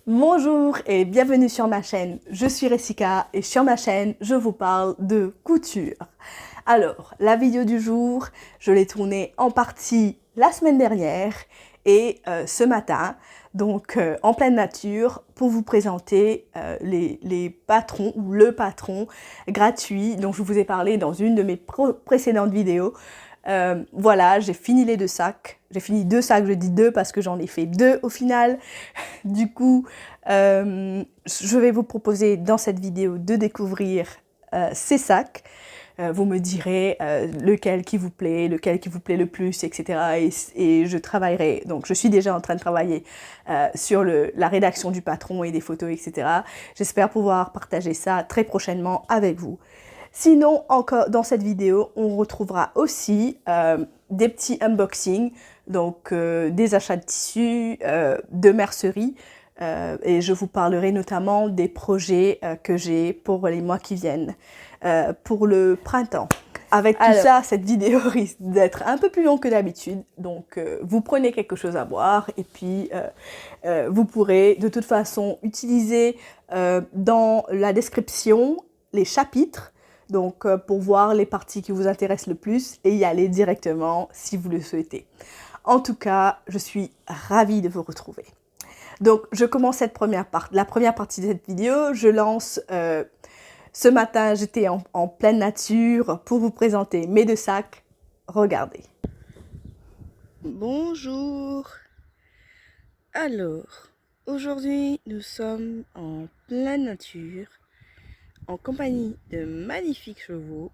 Bonjour et bienvenue sur ma chaîne, je suis Ressika et sur ma chaîne, je vous parle de couture. Alors, la vidéo du jour, je l'ai tournée en partie la semaine dernière et ce matin, donc en pleine nature, pour vous présenter les patrons ou le patron gratuit dont je vous ai parlé dans une de mes précédentes vidéos. Voilà, j'ai fini les 2 sacs. J'ai fini 2 sacs, je dis 2 parce que j'en ai fait 2 au final. Du coup, je vais vous proposer dans cette vidéo de découvrir ces sacs. Vous me direz lequel qui vous plaît le plus, etc. Et je travaillerai, donc je suis déjà en train de travailler sur la rédaction du patron et des photos, etc. J'espère pouvoir partager ça très prochainement avec vous. Sinon, encore dans cette vidéo, on retrouvera aussi des petits unboxings, donc des achats de tissus, de mercerie, et je vous parlerai notamment des projets que j'ai pour les mois qui viennent, pour le printemps. Avec tout ça, cette vidéo risque d'être un peu plus longue que d'habitude, donc vous prenez quelque chose à boire et puis vous pourrez de toute façon utiliser dans la description les chapitres, donc pour voir les parties qui vous intéressent le plus et y aller directement si vous le souhaitez. En tout cas, je suis ravie de vous retrouver. Donc, je commence la première partie de cette vidéo. Je lance, ce matin, j'étais en pleine nature pour vous présenter mes 2 sacs. Regardez. Bonjour. Alors, aujourd'hui, nous sommes en pleine nature, en compagnie de magnifiques chevaux.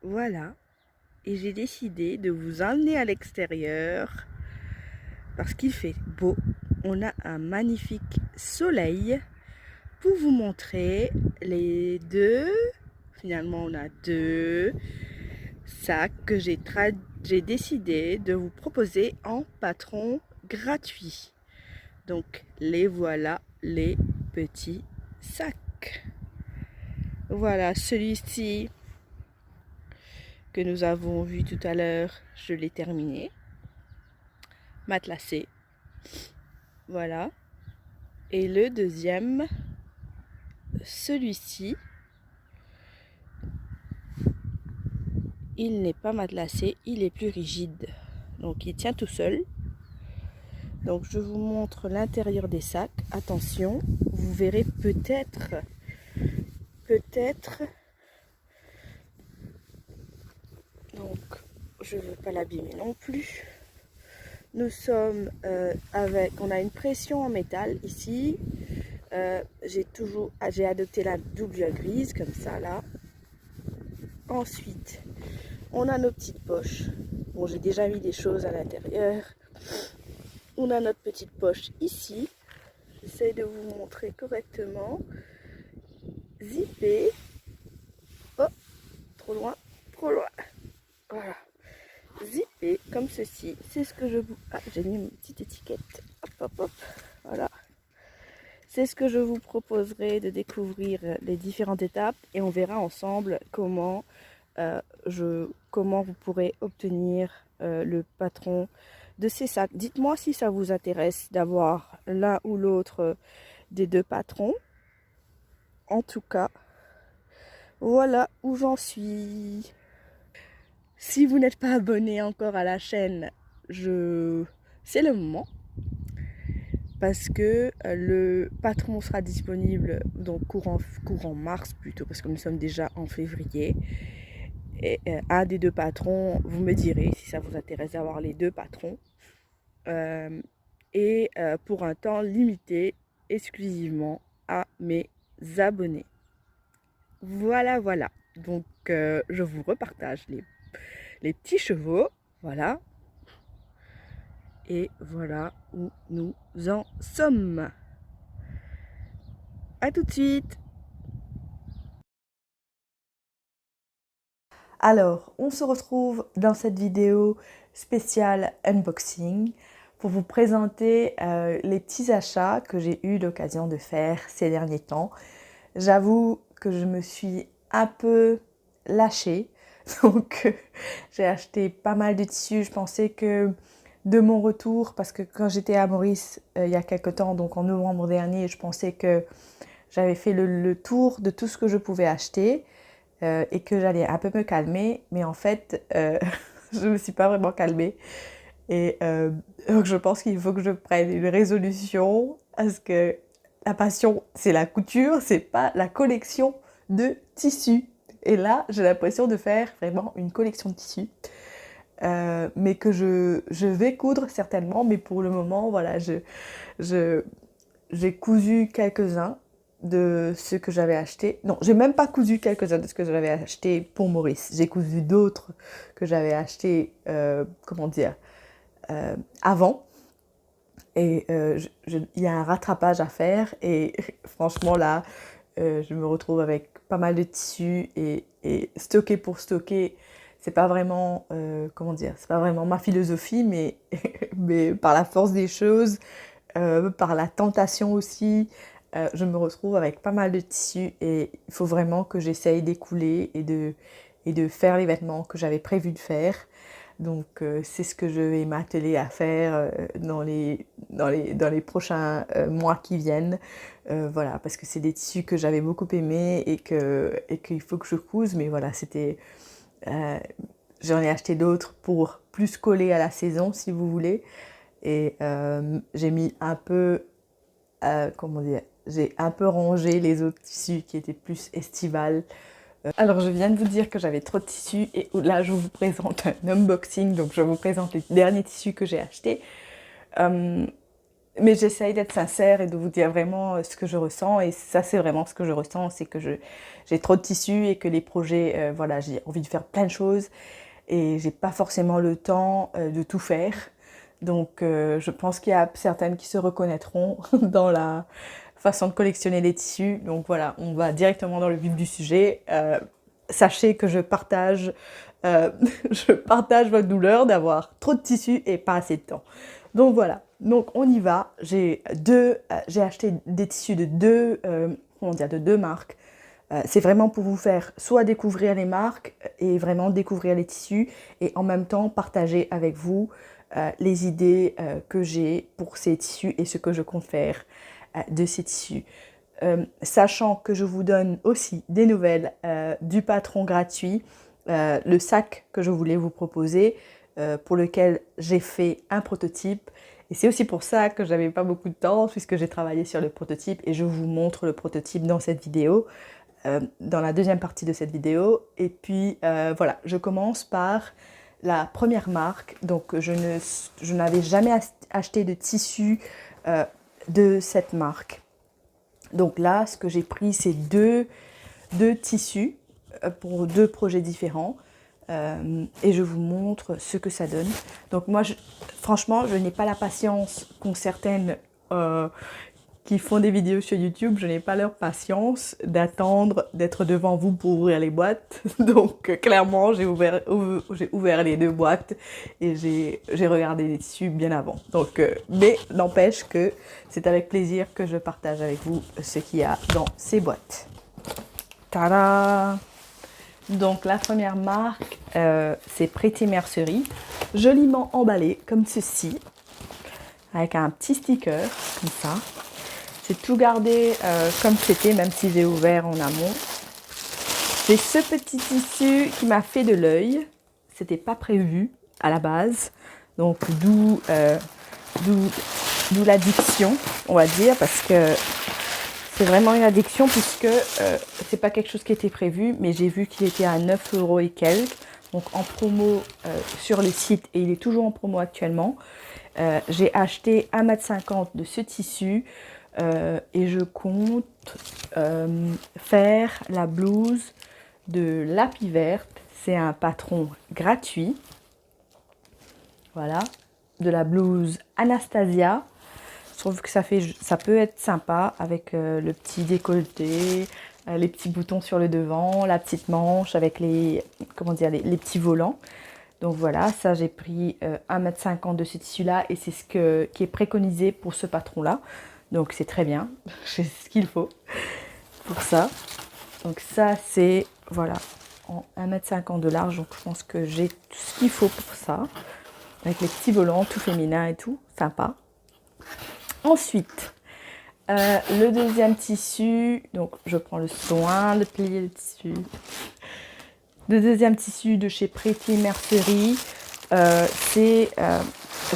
Voilà. Et j'ai décidé de vous emmener à l'extérieur parce qu'il fait beau. On a un magnifique soleil pour vous montrer les deux. Finalement, on a 2 sacs que j'ai décidé de vous proposer en patron gratuit. Donc les voilà, les petits sacs. Voilà, celui-ci que nous avons vu tout à l'heure, je l'ai terminé. Matelassé. Voilà. Et le deuxième, celui-ci, il n'est pas matelassé, il est plus rigide. Donc il tient tout seul. Donc je vous montre l'intérieur des sacs. Attention, vous verrez peut-être, donc je ne veux pas l'abîmer non plus. Nous sommes on a une pression en métal ici. J'ai adopté la double grise comme ça là. Ensuite, on a nos petites poches. Bon, j'ai déjà mis des choses à l'intérieur. On a notre petite poche ici. J'essaie de vous montrer correctement. Zippé. Oh, trop loin, trop loin. Voilà. Zippé comme ceci. C'est ce que je vous... Ah, j'ai mis une petite étiquette. Hop, hop, hop. Voilà. C'est ce que je vous proposerai de découvrir les différentes étapes et on verra ensemble comment vous pourrez obtenir le patron de ces sacs. Dites-moi si ça vous intéresse d'avoir l'un ou l'autre des 2 patrons. En tout cas, voilà où j'en suis. Si vous n'êtes pas abonné encore à la chaîne, c'est le moment. Parce que le patron sera disponible donc courant mars plutôt, parce que nous sommes déjà en février. Et un des 2 patrons, vous me direz si ça vous intéresse d'avoir les 2 patrons. Pour un temps limité, exclusivement à mes abonnés. Voilà, voilà. Donc, je vous repartage les petits chevaux. Voilà. Et voilà où nous en sommes. A tout de suite. Alors, on se retrouve dans cette vidéo spéciale unboxing pour vous présenter les petits achats que j'ai eu l'occasion de faire ces derniers temps. J'avoue que je me suis un peu lâchée, donc j'ai acheté pas mal de tissus. Je pensais que de mon retour, parce que quand j'étais à Maurice il y a quelques temps, donc en novembre dernier, je pensais que j'avais fait le tour de tout ce que je pouvais acheter et que j'allais un peu me calmer, mais en fait, je ne me suis pas vraiment calmée. Et donc je pense qu'il faut que je prenne une résolution, parce que la passion, c'est la couture, c'est pas la collection de tissus. Et là, j'ai l'impression de faire vraiment une collection de tissus. Mais que je vais coudre certainement, mais pour le moment, voilà, j'ai cousu quelques-uns de ce que j'avais acheté. Non, j'ai même pas cousu quelques-uns de ce que j'avais acheté pour Maurice. J'ai cousu d'autres que j'avais acheté, comment dire, avant. Et il y a un rattrapage à faire. Et franchement, là, je me retrouve avec pas mal de tissus et stocker pour stocker. C'est pas vraiment, comment dire, c'est pas vraiment ma philosophie, mais, mais par la force des choses, par la tentation aussi, je me retrouve avec pas mal de tissus et il faut vraiment que j'essaye d'écouler et de faire les vêtements que j'avais prévu de faire. Donc c'est ce que je vais m'atteler à faire dans les prochains mois qui viennent. Voilà, parce que c'est des tissus que j'avais beaucoup aimés et qu'il faut que je couse, mais voilà, c'était... j'en ai acheté d'autres pour plus coller à la saison, si vous voulez. Et j'ai mis un peu, comment dire, j'ai un peu rangé les autres tissus qui étaient plus estivales. Alors je viens de vous dire que j'avais trop de tissus et là je vous présente un unboxing, donc je vous présente les derniers tissus que j'ai achetés. Mais j'essaye d'être sincère et de vous dire vraiment ce que je ressens, et ça c'est vraiment ce que je ressens, c'est que j'ai trop de tissus et que les projets, voilà, j'ai envie de faire plein de choses et j'ai pas forcément le temps de tout faire. Donc je pense qu'il y a certaines qui se reconnaîtront dans la façon de collectionner les tissus. Donc voilà, on va directement dans le vif du sujet. Sachez que je partage votre douleur d'avoir trop de tissus et pas assez de temps. Donc voilà, donc on y va. J'ai acheté des tissus de deux marques. C'est vraiment pour vous faire soit découvrir les marques et vraiment découvrir les tissus et en même temps partager avec vous les idées que j'ai pour ces tissus et ce que je compte faire de ces tissus. Sachant que je vous donne aussi des nouvelles du patron gratuit, le sac que je voulais vous proposer, pour lequel j'ai fait un prototype. Et c'est aussi pour ça que j'avais pas beaucoup de temps, puisque j'ai travaillé sur le prototype et je vous montre le prototype dans cette vidéo, dans la deuxième partie de cette vidéo. Et puis voilà, je commence par la première marque. Donc je n'avais jamais acheté de tissu de cette marque. Donc là, ce que j'ai pris, c'est deux tissus pour deux projets différents. Et je vous montre ce que ça donne. Donc moi, franchement, je n'ai pas la patience qu'ont certaines qui font des vidéos sur YouTube. Je n'ai pas leur patience d'attendre d'être devant vous pour ouvrir les boîtes. Donc clairement, j'ai ouvert les deux boîtes et j'ai regardé les tissus bien avant. Donc, mais n'empêche que c'est avec plaisir que je partage avec vous ce qu'il y a dans ces boîtes. Tada! Donc la première marque, c'est Pretty Mercery, joliment emballé comme ceci, avec un petit sticker comme ça. J'ai tout gardé comme c'était, même si j'ai ouvert en amont. J'ai ce petit tissu qui m'a fait de l'œil, c'était pas prévu à la base, donc d'où l'addiction, on va dire, parce que c'est vraiment une addiction puisque c'est pas quelque chose qui était prévu, mais j'ai vu qu'il était à 9 € et quelques, donc en promo sur le site, et il est toujours en promo actuellement. J'ai acheté 1,50 m de ce tissu et je compte faire la blouse de Lapis Verte. C'est un patron gratuit. Voilà, de la blouse Anastasia. Je trouve que ça peut être sympa avec le petit décolleté, les petits boutons sur le devant, la petite manche avec les petits volants. Donc voilà, ça j'ai pris 1,50 m de ce tissu-là et c'est qui est préconisé pour ce patron-là. Donc c'est très bien, j'ai ce qu'il faut pour ça. Donc ça c'est, voilà, en 1,50 m de large, donc je pense que j'ai tout ce qu'il faut pour ça. avec les petits volants tout féminin et tout, sympa. Ensuite, le deuxième tissu, donc je prends le soin de plier le tissu. Le deuxième tissu de chez Pretty Mercery,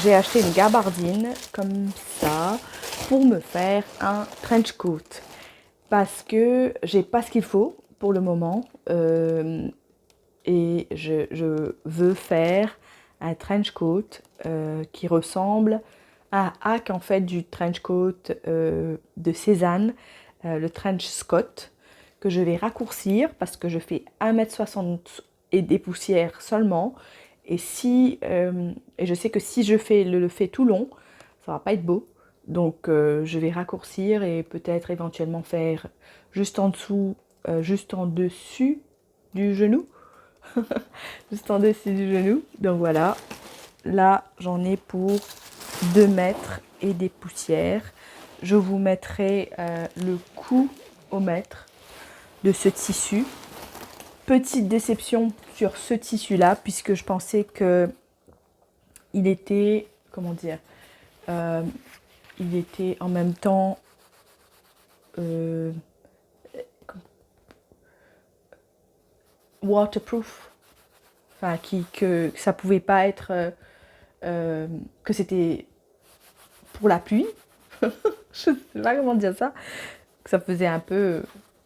j'ai acheté une gabardine comme ça pour me faire un trench coat parce que j'ai pas ce qu'il faut pour le moment et je veux faire un trench coat qui ressemble à hack en fait du trench coat de Cézanne, le trench Scott, que je vais raccourcir parce que je fais 1m60 et des poussières seulement. Et et je sais que si je fais le fait tout long, ça va pas être beau. Donc je vais raccourcir et peut-être éventuellement faire juste en dessous, juste en dessus du genou. Juste en dessus du genou. Donc voilà, là j'en ai pour 2 mètres et des poussières. Je vous mettrai le coût au mètre de ce tissu. Petite déception sur ce tissu là puisque je pensais que il était, comment dire, il était en même temps waterproof, enfin que ça pouvait pas être que c'était pour la pluie. Je sais pas comment dire ça, que ça faisait un peu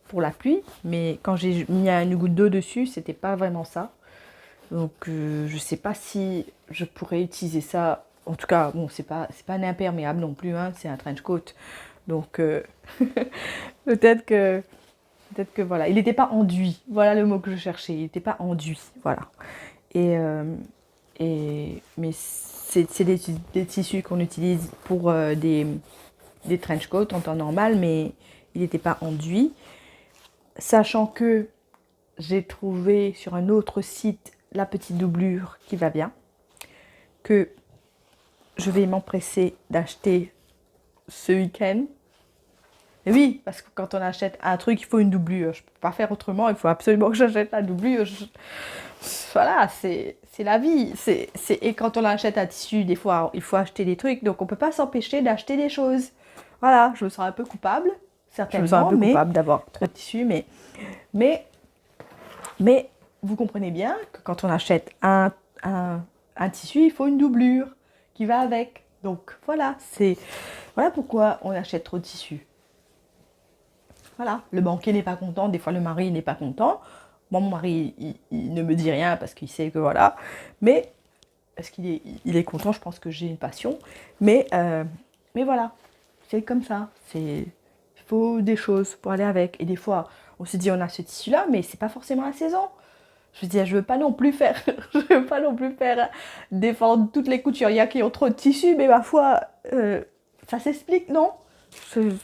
pour la pluie, mais quand j'ai mis une goutte d'eau dessus, c'était pas vraiment ça. Donc je sais pas si je pourrais utiliser ça. En tout cas, bon, c'est pas un imperméable non plus, hein, c'est un trench coat. Donc peut-être que voilà, il n'était pas enduit. Voilà le mot que je cherchais. Il n'était pas enduit, voilà. Mais c'est des tissus qu'on utilise pour des trench coats en temps normal, mais il n'était pas enduit. Sachant que j'ai trouvé sur un autre site la petite doublure qui va bien, que je vais m'empresser d'acheter ce week-end. Et oui, parce que quand on achète un truc, il faut une doublure. Je ne peux pas faire autrement, il faut absolument que j'achète la doublure. Voilà, c'est la vie. Et quand on achète un tissu, des fois, il faut acheter des trucs, donc on ne peut pas s'empêcher d'acheter des choses. Voilà, je me sens un peu coupable, certainement. Je me sens un peu coupable d'avoir trop de tissu, mais vous comprenez bien que quand on achète un tissu, il faut une doublure qui va avec. Donc voilà, voilà pourquoi on achète trop de tissu. Voilà, le banquier n'est pas content, des fois le mari n'est pas content. Moi, mon mari, il ne me dit rien parce qu'il sait que voilà. Mais, parce qu'il est content, je pense que j'ai une passion. Mais voilà, c'est comme ça. Il faut des choses pour aller avec. Et des fois, on se dit on a ce tissu-là, mais c'est pas forcément la saison. Je veux dire, je veux pas non plus faire défendre toutes les couturières qui ont trop de tissu, mais ma foi, ça s'explique, non? Je sais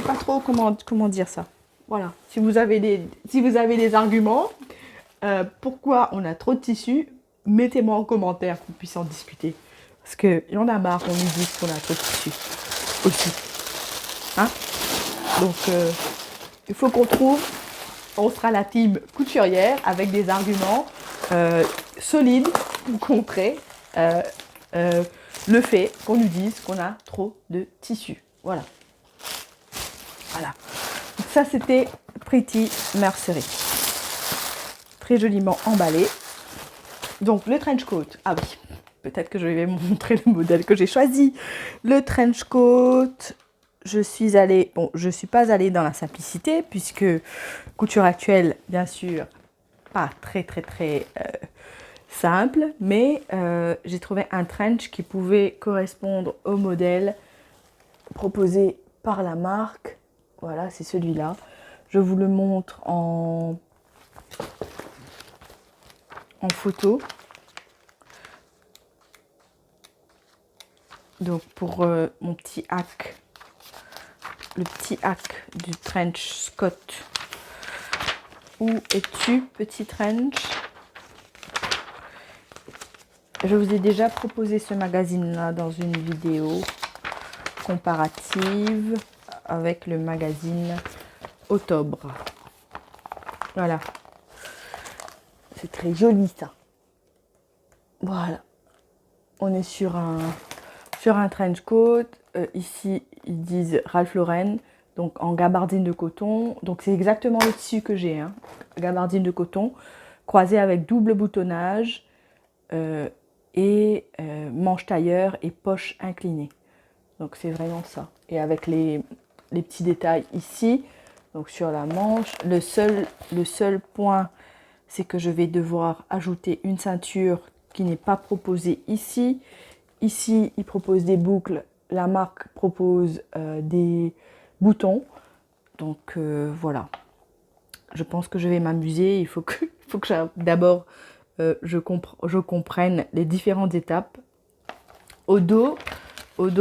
pas trop comment dire ça. Voilà. Si vous avez des arguments, pourquoi on a trop de tissu, mettez-moi en commentaire qu'on puisse en discuter. Parce qu'il y en a marre qu'on nous dise qu'on a trop de tissu aussi. Hein? Donc, il faut qu'on trouve, on sera la team couturière avec des arguments solides pour contrer le fait qu'on nous dise qu'on a trop de tissu. Voilà. Voilà. Donc ça, c'était Pretty Mercery. Très joliment emballé. Donc, le trench coat. Ah oui, peut-être que je vais vous montrer le modèle que j'ai choisi. Le trench coat, je suis pas allée dans la simplicité, puisque couture actuelle, bien sûr, pas très simple, mais j'ai trouvé un trench qui pouvait correspondre au modèle proposé par la marque. Voilà, c'est celui-là. Je vous le montre en photo. Donc pour mon petit hack, le petit hack du trench Scott. Où es-tu, petit trench? Je vous ai déjà proposé ce magazine-là dans une vidéo comparative avec le magazine Octobre. Voilà. C'est très joli ça. Voilà. on est sur un trench coat. Ici, ils disent Ralph Lauren, donc en gabardine de coton. Donc c'est exactement le tissu que j'ai, hein. Gabardine de coton, croisée avec double boutonnage et manche tailleur et poche inclinée. Donc c'est vraiment ça. Et avec les petits détails ici, donc sur la manche. Le seul point, c'est que je vais devoir ajouter une ceinture qui n'est pas proposée ici. Ici, ils proposent des boucles. La marque propose des boutons. Donc voilà. Je pense que je vais m'amuser. Il faut que d'abord je comprenne les différentes étapes. Au dos,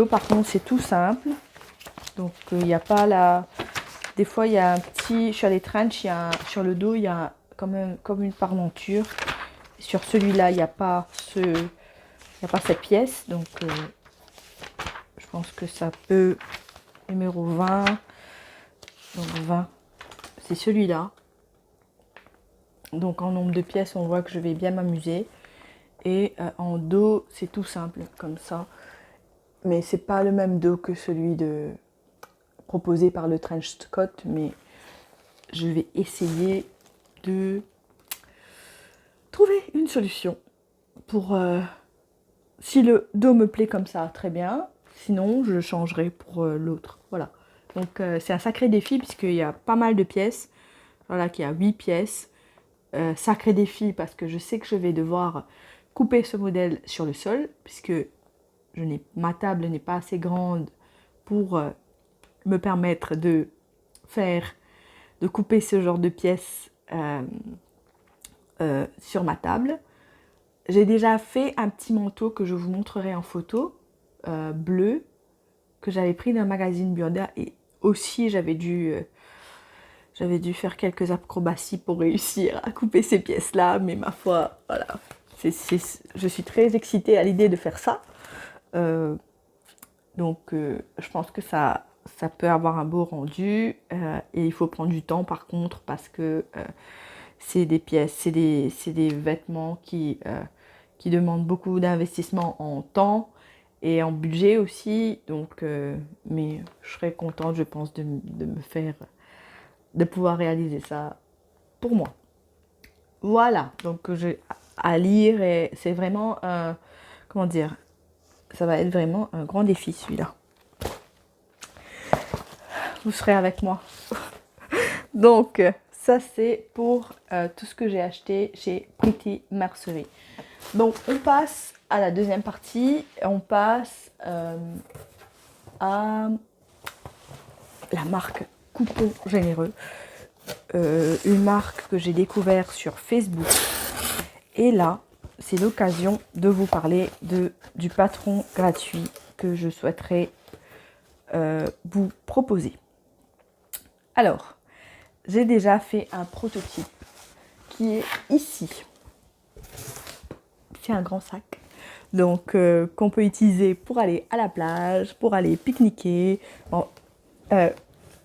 par contre, c'est tout simple. Donc il n'y a pas la... Des fois, il y a un petit... Sur les trench, sur le dos, il y a comme une parmenture. Sur celui-là, il n'y a pas cette pièce. Donc je pense que ça peut... Numéro 20. Donc 20, c'est celui-là. Donc en nombre de pièces, on voit que je vais bien m'amuser. Et en dos, c'est tout simple, comme ça. Mais c'est pas le même dos que celui proposé par le trench coat. Mais je vais essayer de trouver une solution pour... si le dos me plaît comme ça, très bien. Sinon, je changerai pour l'autre. Voilà. Donc c'est un sacré défi puisqu'il y a pas mal de pièces. Voilà, qu'il y a 8 pièces. Sacré défi parce que je sais que je vais devoir couper ce modèle sur le sol puisque ma table n'est pas assez grande pour me permettre de couper ce genre de pièces sur ma table. J'ai déjà fait un petit manteau que je vous montrerai en photo, bleu, que j'avais pris d'un magazine Burda et aussi j'avais dû faire quelques acrobaties pour réussir à couper ces pièces-là, mais ma foi, voilà, je suis très excitée à l'idée de faire ça. Donc je pense que ça peut avoir un beau rendu et il faut prendre du temps par contre parce que c'est des pièces, c'est des vêtements qui demandent beaucoup d'investissement en temps et en budget aussi. Donc, mais je serais contente, je pense, de pouvoir réaliser ça pour moi. Voilà, donc j'ai à lire et c'est vraiment comment dire, ça va être vraiment un grand défi celui-là. Vous serez avec moi. Donc ça c'est pour tout ce que j'ai acheté chez Pretty Mercery. Donc on passe à la deuxième partie, on passe à la marque Coupon Généreux, une marque que j'ai découvert sur Facebook. Et là, c'est l'occasion de vous parler du patron gratuit que je souhaiterais vous proposer. Alors, j'ai déjà fait un prototype qui est ici. C'est un grand sac. Donc, qu'on peut utiliser pour aller à la plage, pour aller pique-niquer. Bon,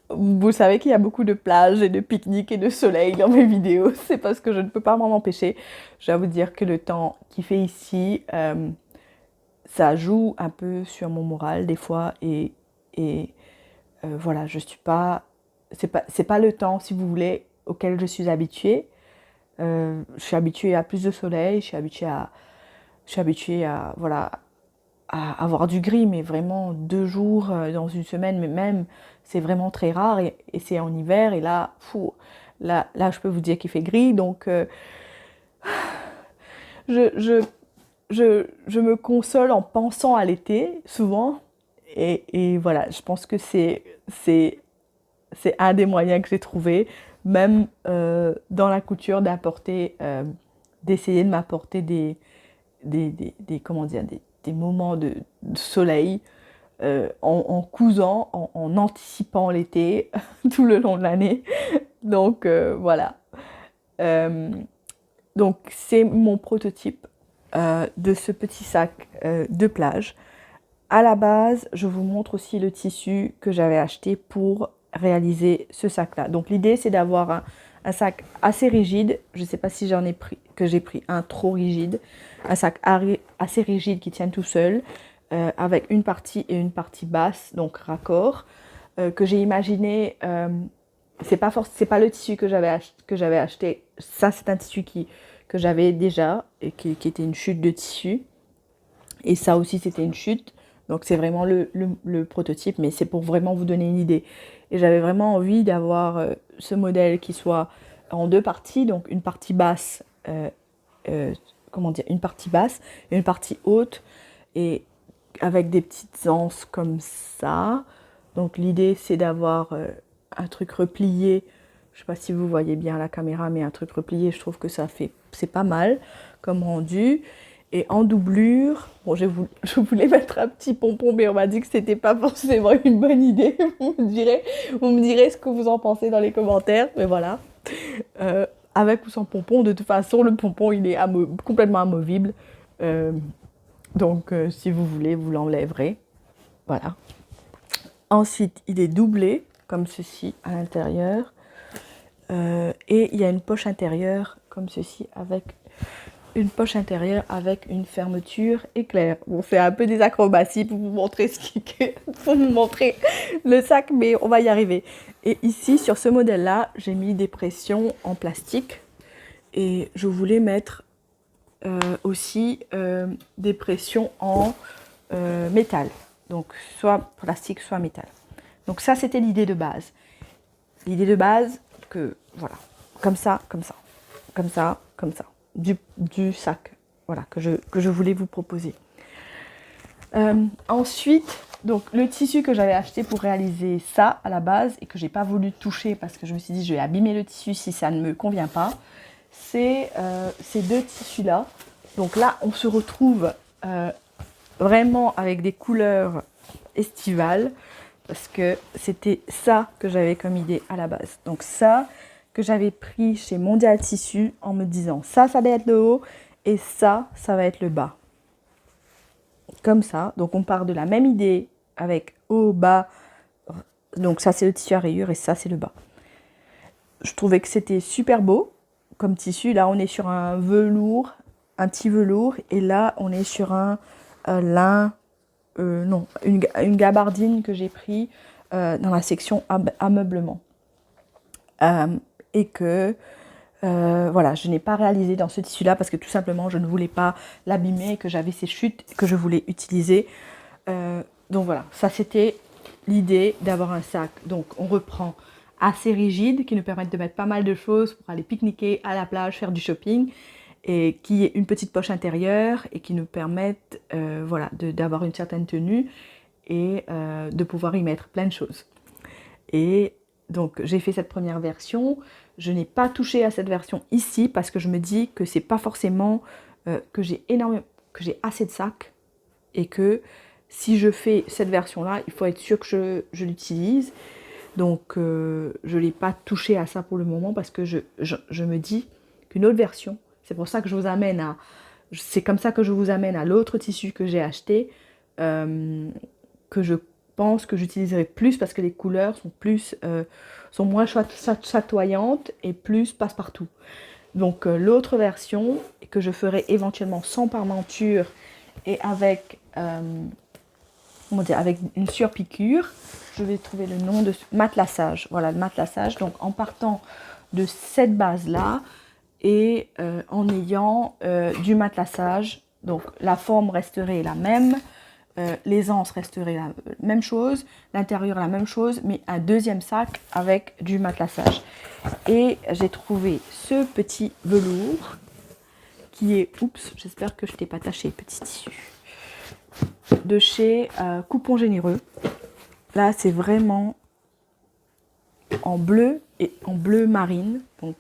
vous savez qu'il y a beaucoup de plages et de pique-niques et de soleil dans mes vidéos. C'est parce que je ne peux pas m'en empêcher. Je dois vous dire que le temps qu'il fait ici, ça joue un peu sur mon moral des fois. Et voilà, je suis pas... C'est pas le temps, si vous voulez, auquel je suis habituée. Je suis habituée à plus de soleil, je suis habituée à voilà, à avoir du gris, mais vraiment 2 jours dans une semaine, mais même c'est vraiment très rare et c'est en hiver et là, là je peux vous dire qu'il fait gris, donc je me console en pensant à l'été souvent et voilà, je pense que c'est un des moyens que j'ai trouvé, même dans la couture, d'essayer de m'apporter des moments de soleil en cousant, en anticipant l'été tout le long de l'année. Donc voilà. Donc c'est mon prototype de ce petit sac de plage. À la base, je vous montre aussi le tissu que j'avais acheté pour réaliser ce sac-là. Donc l'idée, c'est d'avoir un sac assez rigide. Je ne sais pas si j'en ai que j'ai pris un trop rigide, un sac assez rigide qui tient tout seul, avec une partie et une partie basse, donc raccord, que j'ai imaginé, c'est pas le tissu que j'avais acheté, ça c'est un tissu que j'avais déjà, et qui était une chute de tissu, et ça aussi c'était une chute, donc c'est vraiment le prototype, mais c'est pour vraiment vous donner une idée. Et j'avais vraiment envie d'avoir ce modèle qui soit en deux parties, donc une partie basse, une partie basse et une partie haute, et avec des petites anses comme ça. Donc l'idée c'est d'avoir un truc replié, je sais pas si vous voyez bien à la caméra, mais un truc replié, je trouve que c'est pas mal comme rendu. Et en doublure, bon, je voulais mettre un petit pompon, mais on m'a dit que c'était pas forcément une bonne idée. Vous me direz ce que vous en pensez dans les commentaires, mais voilà. Avec ou sans pompon, de toute façon, le pompon, il est complètement amovible. Donc, si vous voulez, vous l'enlèverez. Voilà. Ensuite, il est doublé, comme ceci, à l'intérieur. Et il y a une poche intérieure, comme ceci, avec une fermeture éclair. Bon, c'est un peu des acrobaties pour vous montrer pour vous montrer le sac, mais on va y arriver. Et ici, sur ce modèle-là, j'ai mis des pressions en plastique. Et je voulais mettre aussi des pressions en métal. Donc, soit plastique, soit métal. Donc ça, c'était l'idée de base. L'idée de base, que voilà, comme ça, comme ça, comme ça, comme ça. Du sac, voilà, que je voulais vous proposer. Ensuite, donc le tissu que j'avais acheté pour réaliser ça à la base et que j'ai pas voulu toucher parce que je me suis dit je vais abîmer le tissu si ça ne me convient pas, c'est ces deux tissus là. Donc là on se retrouve vraiment avec des couleurs estivales parce que c'était ça que j'avais comme idée à la base. Donc ça que j'avais pris chez Mondial Tissu en me disant ça va être le haut et ça va être le bas. Comme ça, donc on part de la même idée avec haut, bas, donc ça c'est le tissu à rayures et ça c'est le bas. Je trouvais que c'était super beau comme tissu. Là on est sur un velours, un petit velours, et là on est sur un lin, une gabardine que j'ai pris dans la section ameublement. Et que voilà, je n'ai pas réalisé dans ce tissu là parce que tout simplement je ne voulais pas l'abîmer et que j'avais ces chutes que je voulais utiliser. Donc voilà, ça c'était l'idée d'avoir un sac. Donc on reprend assez rigide qui nous permettent de mettre pas mal de choses pour aller pique-niquer à la plage, faire du shopping, et qui est une petite poche intérieure et qui nous permettent voilà, d'avoir une certaine tenue et de pouvoir y mettre plein de choses. Et donc j'ai fait cette première version. Je n'ai pas touché à cette version ici parce que je me dis que c'est pas forcément que j'ai assez de sacs et que si je fais cette version là, il faut être sûr que je l'utilise. Donc je ne l'ai pas touché à ça pour le moment parce que je me dis qu'une autre version, c'est pour ça que c'est comme ça que je vous amène à l'autre tissu que j'ai acheté, que je pense que j'utiliserai plus parce que les couleurs sont moins chatoyantes et plus passe-partout. Donc l'autre version que je ferai éventuellement sans parmenture et avec avec une surpiqûre, je vais trouver le nom de matelassage. Voilà, le matelassage. Donc en partant de cette base là et en ayant du matelassage, donc la forme resterait la même. Les anses resteraient la même chose, l'intérieur la même chose, mais un deuxième sac avec du matelassage. Et j'ai trouvé ce petit velours qui est, oups, j'espère que je t'ai pas taché, petit tissu, de chez Coupons Généreux. Là, c'est vraiment en bleu et en bleu marine, donc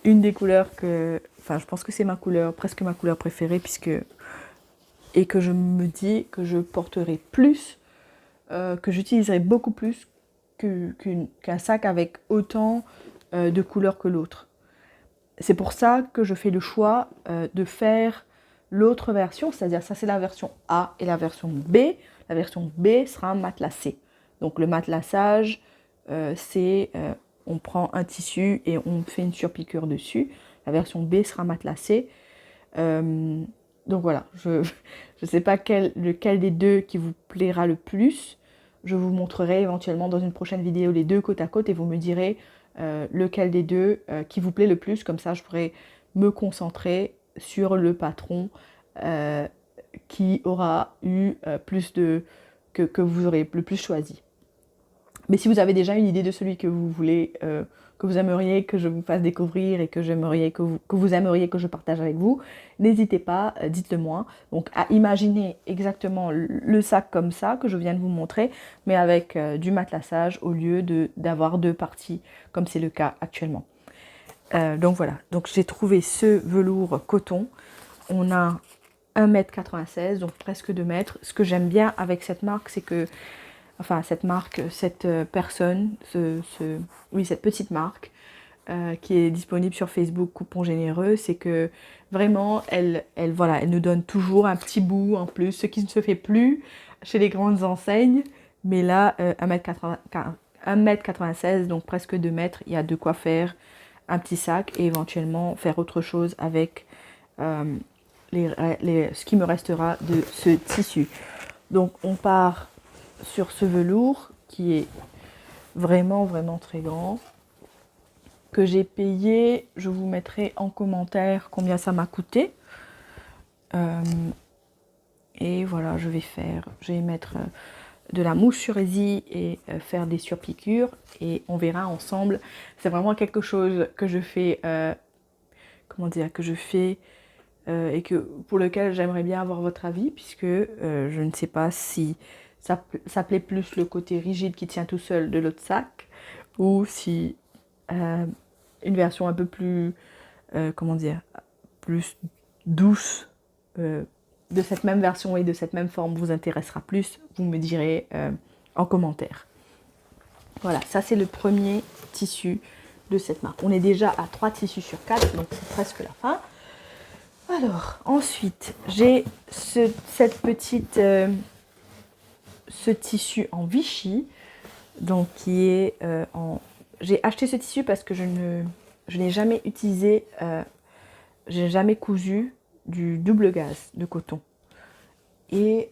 une des couleurs je pense que c'est presque ma couleur préférée et que je me dis que je porterai plus, que j'utiliserai beaucoup plus qu'un sac avec autant de couleurs que l'autre. C'est pour ça que je fais le choix de faire l'autre version, c'est-à-dire ça c'est la version A et la version B. La version B sera matelassée. Donc le matelassage, c'est on prend un tissu et on fait une surpiqûre dessus. la version B sera matelassée. Donc voilà, je ne sais pas lequel des deux qui vous plaira le plus. Je vous montrerai éventuellement dans une prochaine vidéo les deux côte à côte et vous me direz lequel des deux qui vous plaît le plus. Comme ça, je pourrai me concentrer sur le patron qui aura eu que vous aurez le plus choisi. Mais si vous avez déjà une idée de celui que vous voulez, que vous aimeriez que je vous fasse découvrir et que vous aimeriez que je partage avec vous, n'hésitez pas, dites-le moi. Donc à imaginer exactement le sac comme ça que je viens de vous montrer, mais avec du matelassage au lieu d'avoir deux parties comme c'est le cas actuellement. Donc voilà, donc j'ai trouvé ce velours coton. On a 1,96 m, donc presque 2 mètres. Ce que j'aime bien avec cette marque, c'est que cette personne, cette petite marque qui est disponible sur Facebook, Coupon Généreux, c'est que vraiment, elle nous donne toujours un petit bout en plus, ce qui ne se fait plus chez les grandes enseignes. Mais là, 1,96 m, donc presque 2 mètres, il y a de quoi faire un petit sac et éventuellement faire autre chose avec ce qui me restera de ce tissu. Donc on part sur ce velours qui est vraiment très grand, que j'ai payé, je vous mettrai en commentaire combien ça m'a coûté. Et voilà, je vais mettre de la mousse sur rési et faire des surpiqûres et on verra ensemble. C'est vraiment quelque chose que je fais, et pour lequel j'aimerais bien avoir votre avis, puisque je ne sais pas si ça plaît plus le côté rigide qui tient tout seul de l'autre sac, ou si une version un peu plus, plus douce de cette même version et de cette même forme vous intéressera plus, vous me direz en commentaire. Voilà, ça c'est le premier tissu de cette marque. On est déjà à 3 tissus sur 4, donc c'est presque la fin. Alors, ensuite, j'ai ce tissu en Vichy, donc qui est J'ai acheté ce tissu parce que je n'ai jamais utilisé, j'ai jamais cousu du double gaze de coton et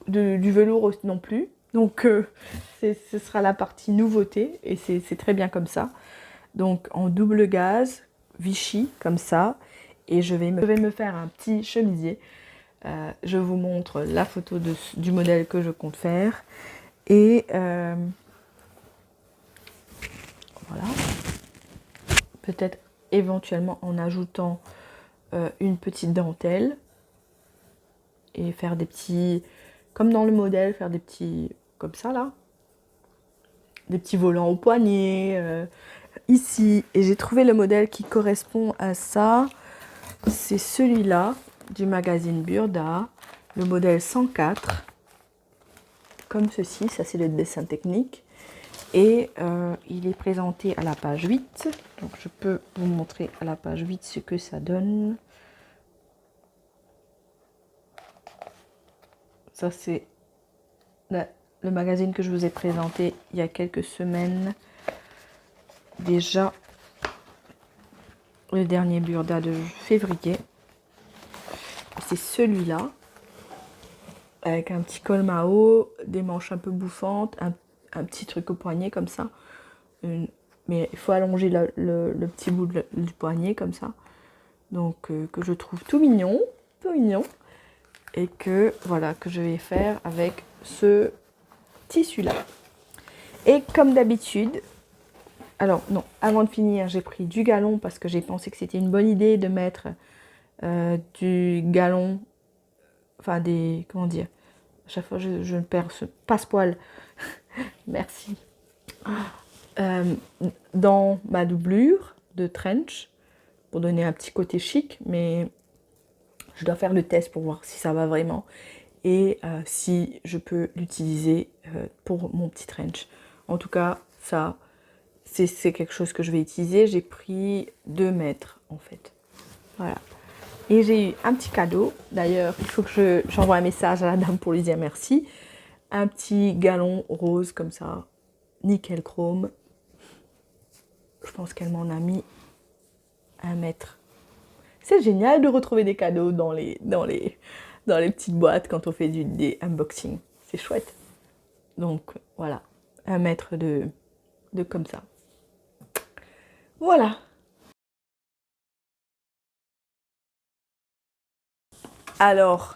du velours non plus. Donc, ce sera la partie nouveauté et c'est très bien comme ça. Donc, en double gaze, Vichy, comme ça. Et je vais me faire un petit chemisier. Je vous montre la photo du modèle que je compte faire. Et voilà. Peut-être éventuellement en ajoutant une petite dentelle. Et faire des petits, comme dans le modèle, faire des petits, comme ça là. Des petits volants au poignet. Ici. Et j'ai trouvé le modèle qui correspond à ça. C'est celui-là du magazine Burda, le modèle 104, comme ceci, ça c'est le dessin technique. Et il est présenté à la page 8, donc je peux vous montrer à la page 8 ce que ça donne. Ça c'est le magazine que je vous ai présenté il y a quelques semaines. Déjà, le dernier Burda de février. C'est celui-là, avec un petit col Mao, des manches un peu bouffantes, un petit truc au poignet comme ça. Mais il faut allonger le petit bout du poignet comme ça. Donc que je trouve tout mignon. Et que voilà, que je vais faire avec ce tissu-là. Et comme d'habitude, alors non, avant de finir, j'ai pris du galon parce que j'ai pensé que c'était une bonne idée de mettre du galon, enfin des, comment dire, à chaque fois je perds ce passepoil, merci, dans ma doublure de trench pour donner un petit côté chic, mais je dois faire le test pour voir si ça va vraiment et si je peux l'utiliser pour mon petit trench. En tout cas, ça, c'est quelque chose que je vais utiliser. J'ai pris 2 mètres en fait. Voilà. Et j'ai eu un petit cadeau. D'ailleurs, il faut que j'envoie un message à la dame pour lui dire merci. Un petit galon rose comme ça, nickel chrome. Je pense qu'elle m'en a mis à mettre. C'est génial de retrouver des cadeaux dans les petites boîtes quand on fait des unboxings. C'est chouette. Donc voilà, 1 mètre de comme ça. Voilà. Alors,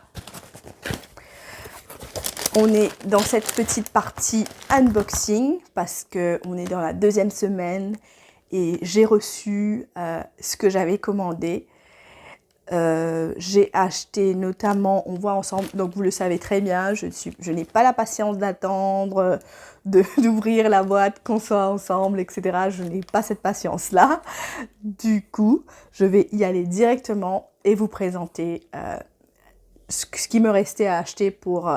on est dans cette petite partie unboxing parce qu'on est dans la 2e semaine et j'ai reçu ce que j'avais commandé. J'ai acheté notamment, on voit ensemble, donc vous le savez très bien, je n'ai pas la patience d'attendre, d'ouvrir la boîte, qu'on soit ensemble, etc. Je n'ai pas cette patience-là. Du coup, je vais y aller directement et vous présenter ce qui me restait à acheter pour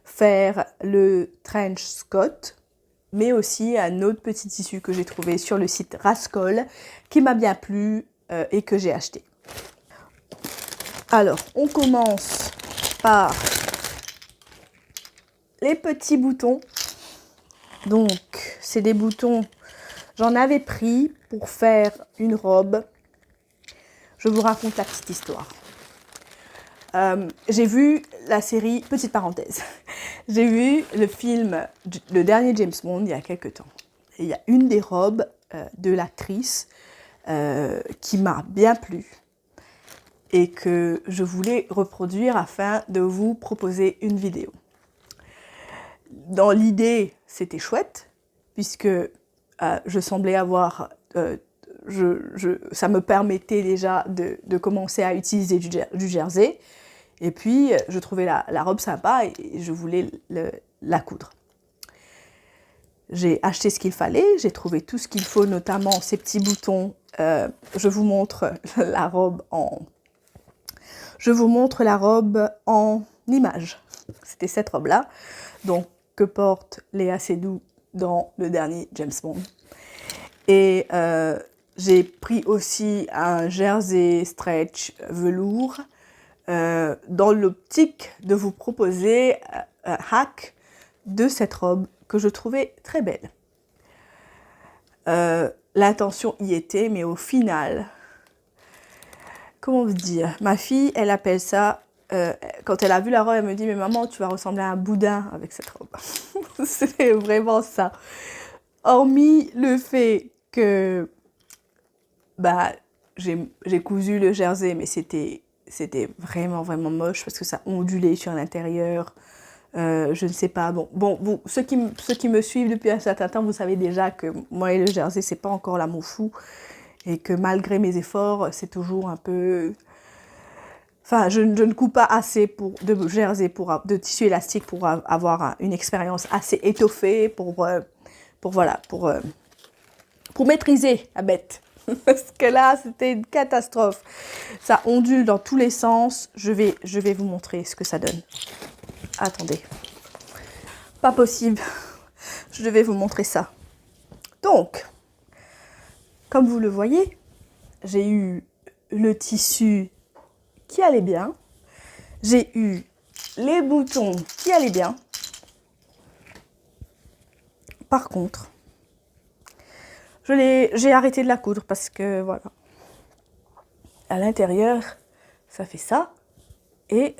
faire le trench Scott, mais aussi un autre petit tissu que j'ai trouvé sur le site Rascol qui m'a bien plu et que j'ai acheté. Alors, on commence par les petits boutons. Donc, c'est des boutons, j'en avais pris pour faire une robe. Je vous raconte la petite histoire. J'ai vu la série, petite parenthèse, j'ai vu le film, le dernier James Bond, il y a quelques temps. Et il y a une des robes de l'actrice qui m'a bien plu et que je voulais reproduire afin de vous proposer une vidéo. Dans l'idée, c'était chouette, puisque je semblais avoir... ça me permettait déjà de commencer à utiliser du jersey. Et puis, je trouvais la robe sympa et je voulais la coudre. J'ai acheté ce qu'il fallait, j'ai trouvé tout ce qu'il faut, notamment ces petits boutons. Je vous montre la robe en image. C'était cette robe-là, donc que porte Léa Seydoux dans le dernier James Bond. Et j'ai pris aussi un jersey stretch velours dans l'optique de vous proposer un hack de cette robe que je trouvais très belle. L'intention y était, mais au final, comment vous dire, ma fille, elle appelle ça, quand elle a vu la robe, elle me dit « Mais maman, tu vas ressembler à un boudin avec cette robe. » C'est vraiment ça. Hormis le fait que j'ai cousu le jersey, mais c'était vraiment moche parce que ça ondulait sur l'intérieur. Je ne sais pas. Bon, ceux qui me suivent depuis un certain temps, vous savez déjà que moi et le jersey, c'est pas encore l'amour fou. Et que malgré mes efforts, c'est toujours un peu... Enfin, je ne couds pas assez de jersey, de tissu élastique pour avoir une expérience assez étoffée, pour maîtriser la bête. Parce que là, c'était une catastrophe. Ça ondule dans tous les sens. Je vais vous montrer ce que ça donne. Attendez. Pas possible. Je vais vous montrer ça. Donc, comme vous le voyez, j'ai eu le tissu qui allait bien. J'ai eu les boutons qui allaient bien. Par contre, j'ai arrêté de la coudre parce que, voilà, à l'intérieur, ça fait ça. Et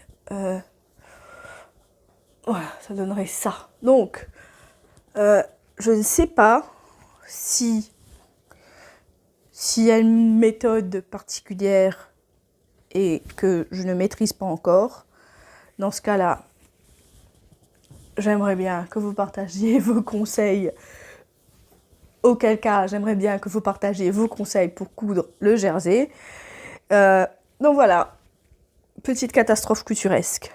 voilà, ça donnerait ça. Donc, je ne sais pas s'il y a une méthode particulière et que je ne maîtrise pas encore. Dans ce cas-là, j'aimerais bien que vous partagiez vos conseils. Auquel cas, j'aimerais bien que vous partagiez vos conseils pour coudre le jersey. Donc voilà, petite catastrophe couturesque.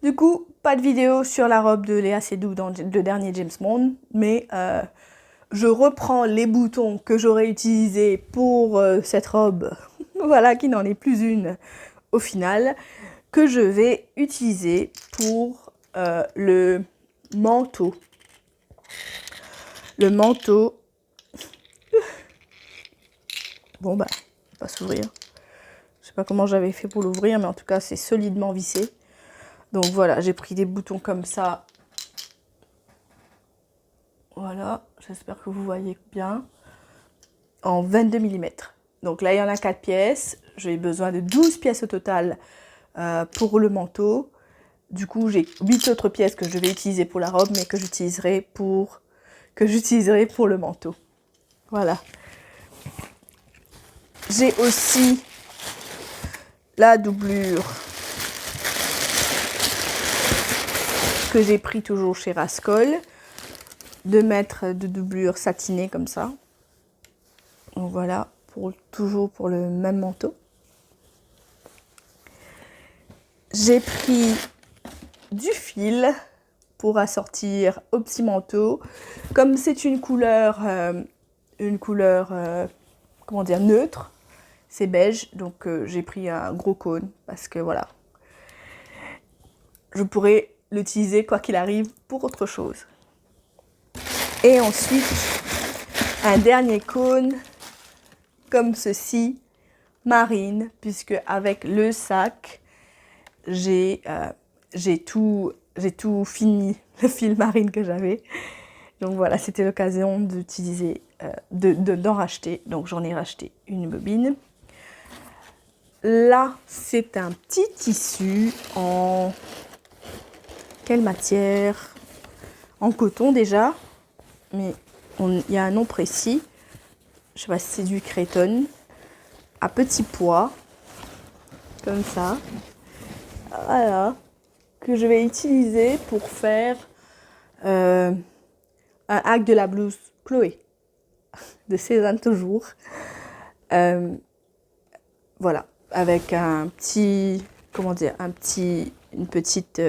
Du coup, pas de vidéo sur la robe de Léa Seydoux dans le dernier James Bond, mais je reprends les boutons que j'aurais utilisés pour cette robe, voilà, qui n'en est plus une au final, que je vais utiliser pour le manteau. Le manteau, bon bah, il va pas s'ouvrir. Je sais pas comment j'avais fait pour l'ouvrir, mais en tout cas, c'est solidement vissé. Donc voilà, j'ai pris des boutons comme ça. Voilà, j'espère que vous voyez bien. en 22 mm. Donc là, il y en a 4 pièces. J'ai besoin de 12 pièces au total pour le manteau. Du coup, j'ai 8 autres pièces que je vais utiliser pour la robe, mais que j'utiliserai pour le manteau. Voilà. J'ai aussi la doublure que j'ai pris toujours chez Rascol. 2 mètres de doublure satinée comme ça. Donc voilà, toujours pour le même manteau. J'ai pris du fil pour assortir au petit manteau. Comme c'est une couleur comment dire, neutre, c'est beige, donc j'ai pris un gros cône parce que voilà, je pourrais l'utiliser quoi qu'il arrive pour autre chose. Et ensuite, un dernier cône comme ceci, marine, puisque avec le sac, j'ai tout fini, le fil marine que j'avais. Donc voilà, c'était l'occasion d'utiliser, d'en racheter. Donc j'en ai racheté une bobine. Là, c'est un petit tissu en... Quelle matière? En coton déjà, mais il y a un nom précis. Je sais pas si c'est du Creton. À petit pois, comme ça. Voilà. Que je vais utiliser pour faire un hack de la blouse Chloé. De Cézanne toujours. Voilà. Avec un petit... Comment dire? Une petite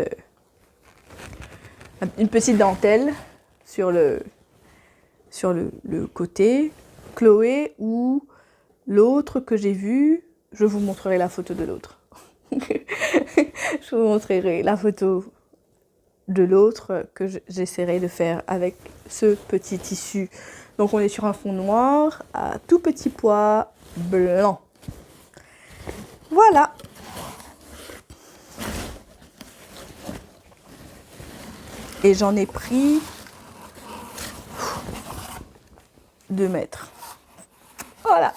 dentelle sur le côté. Chloé ou l'autre que j'ai vu, je vous montrerai la photo de l'autre. Je vous montrerai la photo de l'autre que j'essaierai de faire avec ce petit tissu. Donc on est sur un fond noir à tout petit pois blanc. Voilà. Et j'en ai pris 2 mètres. Voilà.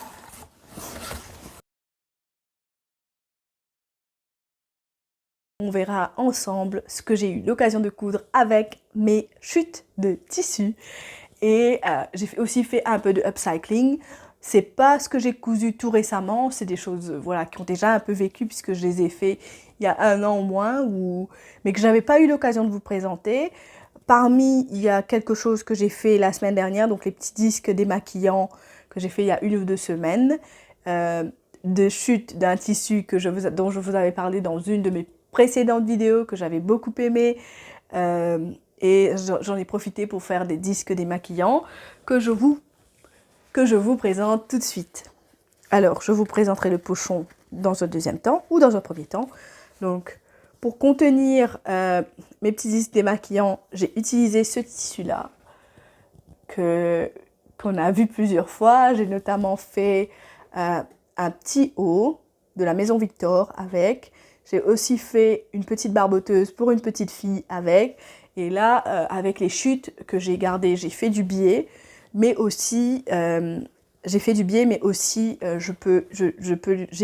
On verra ensemble ce que j'ai eu l'occasion de coudre avec mes chutes de tissu. Et j'ai aussi fait un peu de upcycling. C'est pas ce que j'ai cousu tout récemment, c'est des choses voilà, qui ont déjà un peu vécu puisque je les ai fait il y a 1 an au moins, mais que j'avais pas eu l'occasion de vous présenter. Parmi, il y a quelque chose que j'ai fait la semaine dernière, donc les petits disques démaquillants que j'ai fait il y a 1 ou 2 semaines, de chute d'un tissu dont je vous avais parlé dans une de mes précédentes vidéos que j'avais beaucoup aimé. Et j'en ai profité pour faire des disques démaquillants que je vous présente tout de suite. Alors, je vous présenterai le pochon dans un deuxième temps ou dans un premier temps. Donc, pour contenir mes petits disques démaquillants, j'ai utilisé ce tissu-là qu'on a vu plusieurs fois. J'ai notamment fait un petit haut de la Maison Victor avec. J'ai aussi fait une petite barboteuse pour une petite fille avec. Et là, avec les chutes que j'ai gardées, j'ai fait du biais, mais aussi j'ai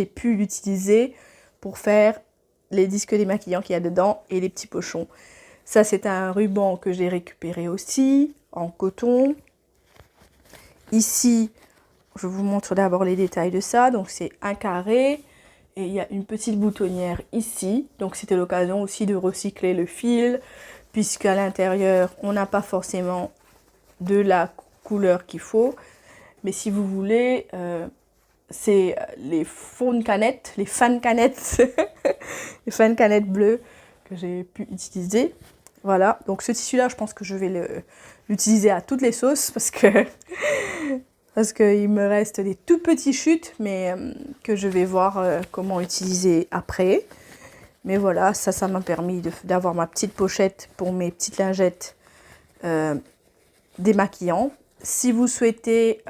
pu l'utiliser pour faire les disques démaquillants qu'il y a dedans et les petits pochons. Ça, c'est un ruban que j'ai récupéré aussi en coton. Ici, je vous montre d'abord les détails de ça. Donc, c'est un carré. Et il y a une petite boutonnière ici. Donc, c'était l'occasion aussi de recycler le fil, puisqu'à l'intérieur, on n'a pas forcément de la couleur qu'il faut. Mais si vous voulez, c'est les fan canettes, les fan canettes bleues que j'ai pu utiliser. Voilà, donc ce tissu-là, je pense que je vais l'utiliser à toutes les sauces parce qu'il me reste des tout petits chutes, mais que je vais voir comment utiliser après. Mais voilà, ça m'a permis d'avoir ma petite pochette pour mes petites lingettes démaquillant. Si vous souhaitez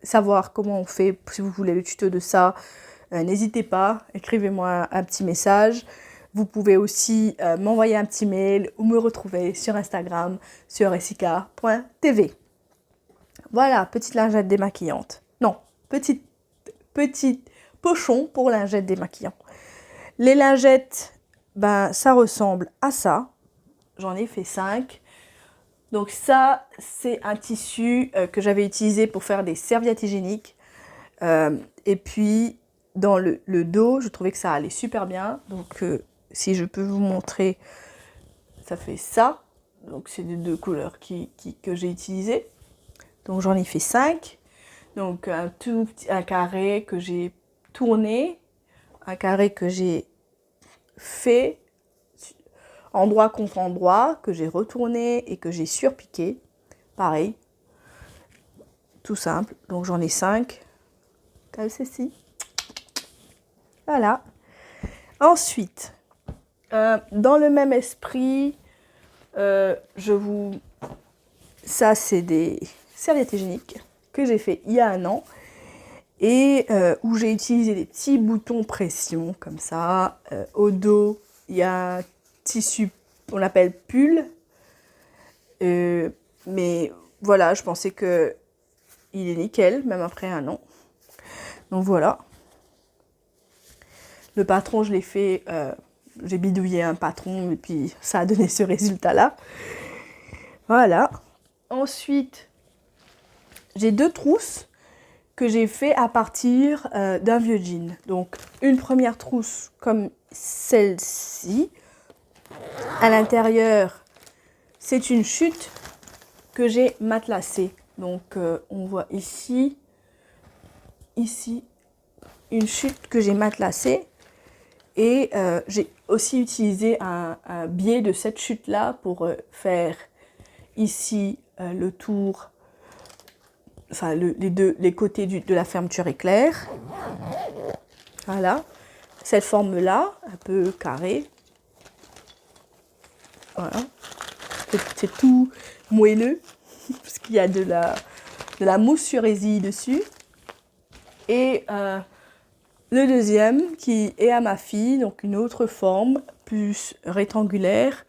savoir comment on fait, si vous voulez le tuto de ça, n'hésitez pas, écrivez-moi un petit message. Vous pouvez aussi m'envoyer un petit mail ou me retrouver sur Instagram sur essika.tv. Voilà, petite lingette démaquillante. Non, petite pochon pour lingette démaquillant. Les lingettes, ben, ça ressemble à ça. J'en ai fait 5. Donc ça, c'est un tissu que j'avais utilisé pour faire des serviettes hygiéniques. Et puis, dans le dos, je trouvais que ça allait super bien. Donc, si je peux vous montrer, ça fait ça. Donc, c'est les 2 couleurs que j'ai utilisées. Donc, j'en ai fait 5. Donc, un carré que j'ai tourné, un carré que j'ai fait endroit contre endroit, que j'ai retourné et que j'ai surpiqué. Pareil, tout simple. Donc, j'en ai 5. Comme ceci. Voilà. Ensuite, dans le même esprit, ça, c'est des serviettes hygiéniques que j'ai fait il y a 1 an et où j'ai utilisé des petits boutons pression comme ça. Au dos, il y a un tissu, on l'appelle pull. Mais voilà, je pensais que il est nickel, même après 1 an. Donc voilà. Le patron, je l'ai fait, j'ai bidouillé un patron et puis ça a donné ce résultat-là. Voilà. Ensuite, j'ai 2 trousses que j'ai fait à partir d'un vieux jean. Donc, une première trousse comme celle-ci. À l'intérieur, c'est une chute que j'ai matelassée. Donc, on voit ici, une chute que j'ai matelassée. Et j'ai aussi utilisé un biais de cette chute-là pour faire ici le tour, enfin les côtés de la fermeture éclair. Voilà, cette forme-là, un peu carrée. Voilà, c'est tout moelleux parce qu'il y a de la mousse sur résille dessus. Et le deuxième qui est à ma fille, donc une autre forme, plus rectangulaire,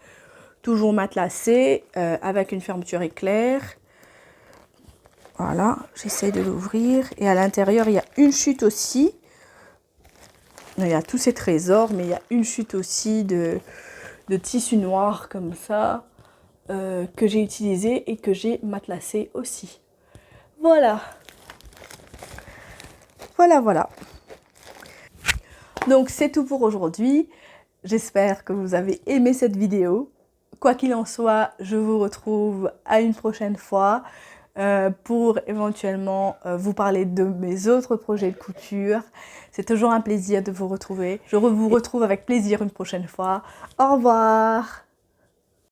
toujours matelassé, avec une fermeture éclair. Voilà, j'essaie de l'ouvrir. Et à l'intérieur, il y a une chute aussi. Il y a tous ces trésors, mais il y a une chute aussi de tissu noir comme ça, que j'ai utilisé et que j'ai matelassé aussi. Voilà. Voilà. Donc c'est tout pour aujourd'hui. J'espère que vous avez aimé cette vidéo. Quoi qu'il en soit, je vous retrouve à une prochaine fois pour éventuellement vous parler de mes autres projets de couture. C'est toujours un plaisir de vous retrouver. Je vous retrouve avec plaisir une prochaine fois. Au revoir!